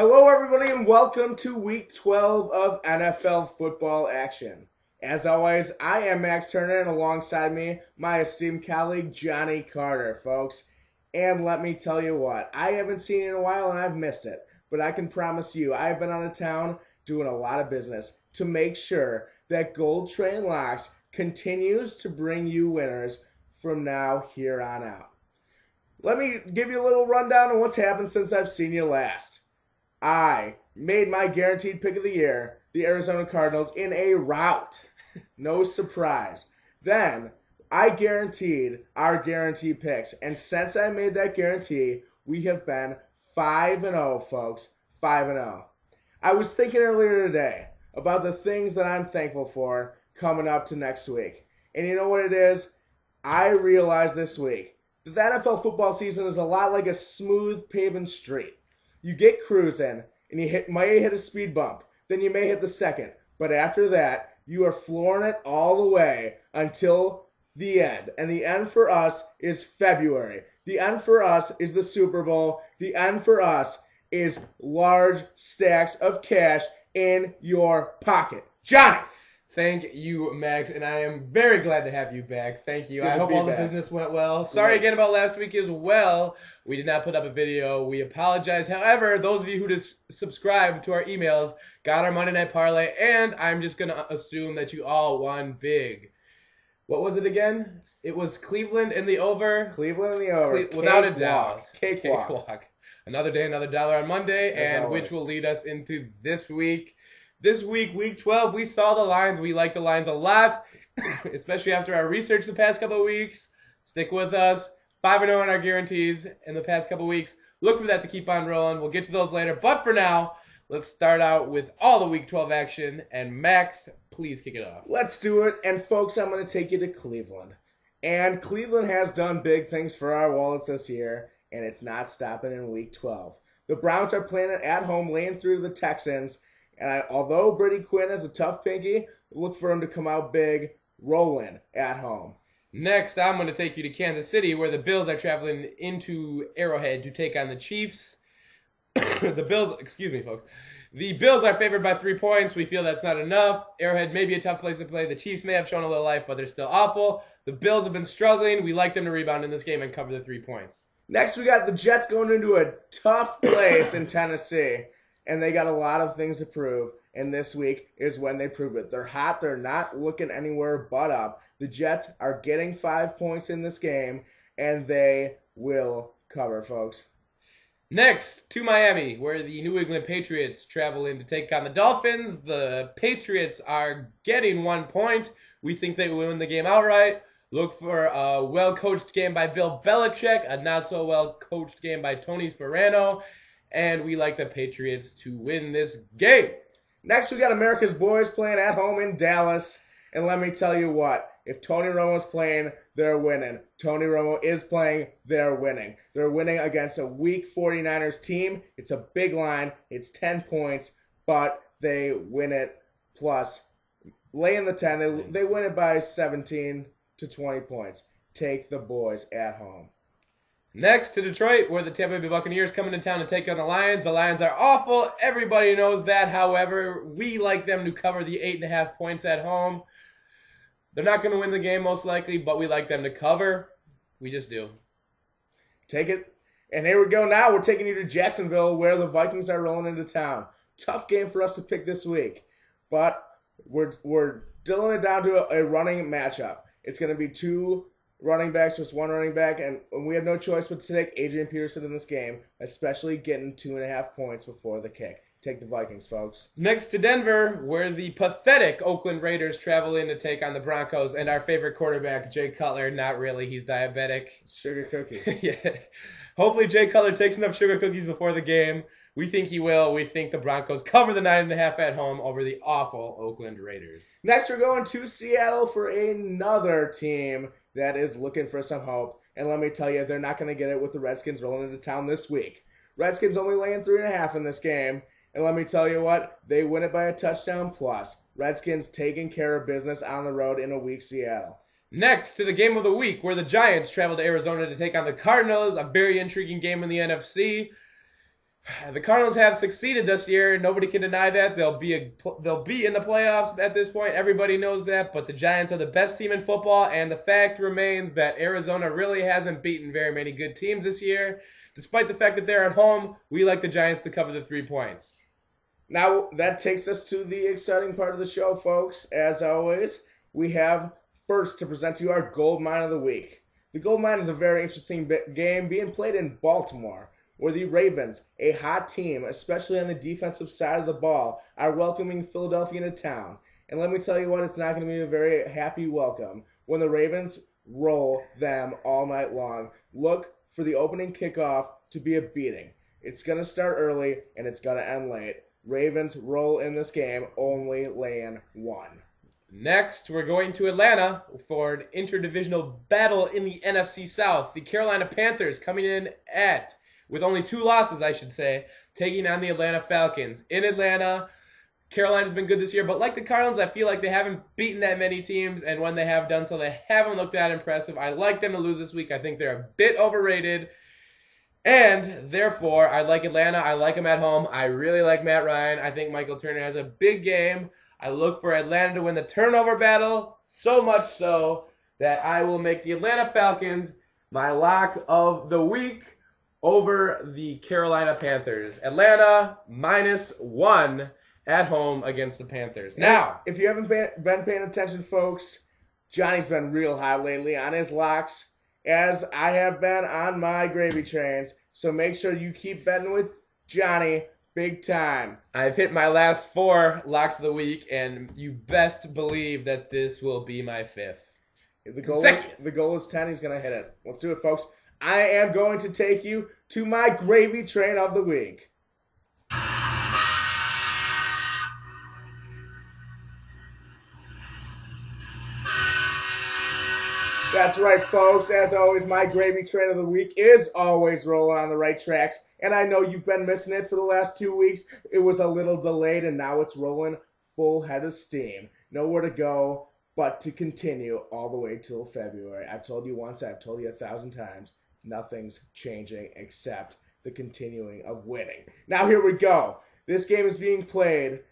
Hello, everybody, and welcome to Week 12 of NFL football action. As always, I am Max Turner, and alongside me, my esteemed colleague, Johnny Carter, folks. And let me tell you what, I haven't seen you in a while, and I've missed it. But I can promise you, I've been out of town doing a lot of business to make sure that Gold Train Locks continues to bring you winners from now here on out. Let me give you a little rundown on what's happened since I've seen you last. I made my guaranteed pick of the year, the Arizona Cardinals, in a rout. No surprise. Then, I guaranteed our guarantee picks. And since I made that guarantee, we have been 5-0, folks. 5-0. I was thinking earlier today about the things that I'm thankful for coming up to next week. And you know what it is? I realized this week that the NFL football season is a lot like a smooth paving street. You get cruising, and you might hit a speed bump. Then you may hit the second. But after that, you are flooring it all the way until the end. And the end for us is February. The end for us is the Super Bowl. The end for us is large stacks of cash in your pocket. Johnny! Thank you, Max, and I am very glad to have you back. Thank you. I hope all the business went well. Sorry again about last week as well. We did not put up a video. We apologize. However, those of you who just subscribed to our emails got our Monday Night Parlay, and I'm just going to assume that you all won big. What was it again? It was Cleveland in the over. Cleveland in the over. Without a doubt. Cakewalk. Another day, another dollar on Monday, and which will lead us into this week. This week, Week 12, we saw the lines. We like the lines a lot, especially after our research the past couple of weeks. Stick with us. 5-0 on our guarantees in the past couple of weeks. Look for that to keep on rolling. We'll get to those later. But for now, let's start out with all the Week 12 action. And Max, please kick it off. Let's do it. And folks, I'm going to take you to Cleveland. And Cleveland has done big things for our wallets this year, and it's not stopping in Week 12. The Browns are playing it at home, laying through the Texans. And although Brady Quinn has a tough pinky, look for him to come out big, rolling at home. Next, I'm going to take you to Kansas City, where the Bills are traveling into Arrowhead to take on the Chiefs. The Bills are favored by 3 points. We feel that's not enough. Arrowhead may be a tough place to play. The Chiefs may have shown a little life, but they're still awful. The Bills have been struggling. We like them to rebound in this game and cover the 3 points. Next, we got the Jets going into a tough place in Tennessee. And they got a lot of things to prove, and this week is when they prove it. They're hot. They're not looking anywhere but up. The Jets are getting 5 points in this game, and they will cover, folks. Next, to Miami, where the New England Patriots travel in to take on the Dolphins. The Patriots are getting 1 point. We think they will win the game outright. Look for a well-coached game by Bill Belichick, a not-so-well-coached game by Tony Sparano. And we like the Patriots to win this game. Next, we got America's boys playing at home in Dallas. And let me tell you what, if Tony Romo's playing, they're winning. Tony Romo is playing, they're winning. They're winning against a weak 49ers team. It's a big line. It's 10 points, but they win it. Plus, lay in the 10. They win it by 17 to 20 points. Take the boys at home. Next to Detroit, where the Tampa Bay Buccaneers come into town to take on the Lions. The Lions are awful. Everybody knows that. However, we like them to cover the 8.5 points at home. They're not going to win the game most likely, but we like them to cover. We just do. Take it. And here we go now. We're taking you to Jacksonville, where the Vikings are rolling into town. Tough game for us to pick this week. But we're dilling it down to a running matchup. It's going to be two running backs, just one running back, and we have no choice but to take Adrian Peterson in this game, especially getting 2.5 points before the kick. Take the Vikings, folks. Next to Denver, where the pathetic Oakland Raiders travel in to take on the Broncos, and our favorite quarterback, Jay Cutler. Not really, he's diabetic. Sugar cookie. Yeah. Hopefully Jay Cutler takes enough sugar cookies before the game. We think he will. We think the Broncos cover the 9.5 at home over the awful Oakland Raiders. Next, we're going to Seattle for another team that is looking for some hope. And let me tell you, they're not going to get it with the Redskins rolling into town this week. Redskins only laying 3.5 in this game. And let me tell you what, they win it by a touchdown plus. Redskins taking care of business on the road in a weak Seattle. Next to the game of the week, where the Giants travel to Arizona to take on the Cardinals. A very intriguing game in the NFC. The Cardinals have succeeded this year. Nobody can deny that. They'll be in the playoffs at this point. Everybody knows that. But the Giants are the best team in football, and the fact remains that Arizona really hasn't beaten very many good teams this year. Despite the fact that they're at home, we like the Giants to cover the 3 points. Now, that takes us to the exciting part of the show, folks. As always, we have first to present to you our Gold Mine of the Week. The Gold Mine is a very interesting game being played in Baltimore, where the Ravens, a hot team, especially on the defensive side of the ball, are welcoming Philadelphia into town. And let me tell you what, it's not going to be a very happy welcome when the Ravens roll them all night long. Look for the opening kickoff to be a beating. It's going to start early, and it's going to end late. Ravens roll in this game, only laying 1. Next, we're going to Atlanta for an interdivisional battle in the NFC South. The Carolina Panthers coming in with only 2 losses, I should say, taking on the Atlanta Falcons. In Atlanta, Carolina's been good this year, but like the Cardinals, I feel like they haven't beaten that many teams, and when they have done so, they haven't looked that impressive. I like them to lose this week. I think they're a bit overrated, and therefore, I like Atlanta. I like them at home. I really like Matt Ryan. I think Michael Turner has a big game. I look for Atlanta to win the turnover battle, so much so that I will make the Atlanta Falcons my lock of the week over the Carolina Panthers. Atlanta -1 at home against the Panthers. Now, if you haven't been paying attention, folks, Johnny's been real hot lately on his locks, as I have been on my gravy trains. So make sure you keep betting with Johnny big time. I've hit my last 4 locks of the week, and you best believe that this will be my 5th. The goal is 10. He's going to hit it. Let's do it, folks. I am going to take you to my gravy train of the week. That's right, folks. As always, my gravy train of the week is always rolling on the right tracks. And I know you've been missing it for the last 2 weeks. It was a little delayed, and now it's rolling full head of steam. Nowhere to go but to continue all the way till February. I've told you once, I've told you 1,000 times, nothing's changing except the continuing of winning. Now here we go. This game is being played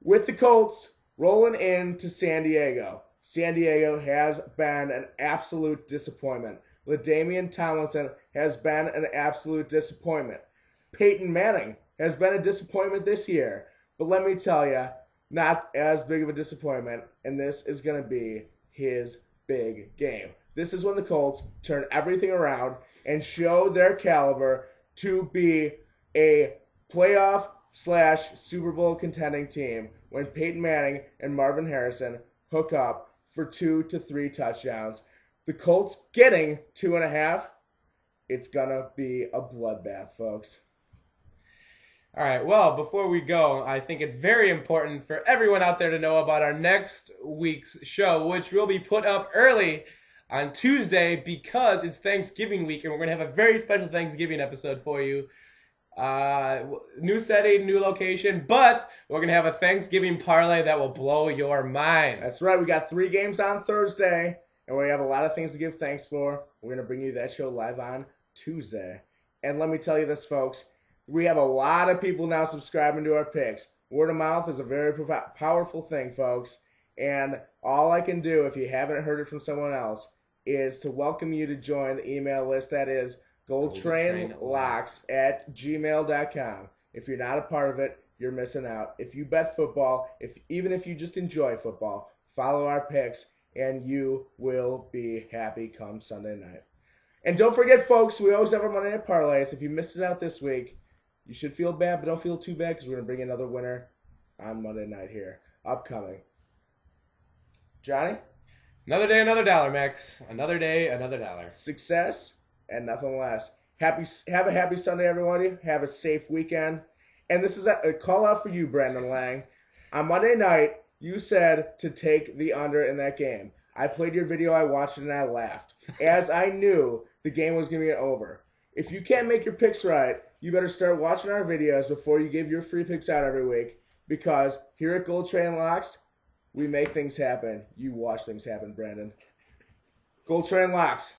with the Colts rolling into San Diego. San Diego has been an absolute disappointment. LaDainian Tomlinson has been an absolute disappointment. Peyton Manning has been a disappointment this year. But let me tell you, not as big of a disappointment, and this is going to be his big game. This is when the Colts turn everything around and show their caliber to be a playoff/Super Bowl contending team when Peyton Manning and Marvin Harrison hook up for 2 to 3 touchdowns. The Colts getting 2.5. It's going to be a bloodbath, folks. All right, well, before we go, I think it's very important for everyone out there to know about our next week's show, which will be put up early on Tuesday because it's Thanksgiving week, and we're going to have a very special Thanksgiving episode for you. New setting, new location, but we're going to have a Thanksgiving parlay that will blow your mind. That's right. We got 3 games on Thursday, and we have a lot of things to give thanks for. We're going to bring you that show live on Tuesday. And let me tell you this, folks. We have a lot of people now subscribing to our picks. Word of mouth is a very powerful thing, folks. And all I can do, if you haven't heard it from someone else, is to welcome you to join the email list that is goldtrainlocks@gmail.com. If you're not a part of it, you're missing out. If you bet football, even if you just enjoy football, follow our picks, and you will be happy come Sunday night. And don't forget, folks, we always have our Monday Night Parlays. If you missed it out this week, you should feel bad, but don't feel too bad because we're going to bring another winner on Monday night here. Upcoming. Johnny? Another day, another dollar, Max. Another day, another dollar. Success and nothing less. Have a happy Sunday, everybody. Have a safe weekend. And this is a call out for you, Brandon Lang. On Monday night, you said to take the under in that game. I played your video, I watched it, and I laughed, as I knew the game was going to get over. If you can't make your picks right, you better start watching our videos before you give your free picks out every week, because here at Gold Train Locks, we make things happen. You watch things happen, Brandon. Gold Train Locks.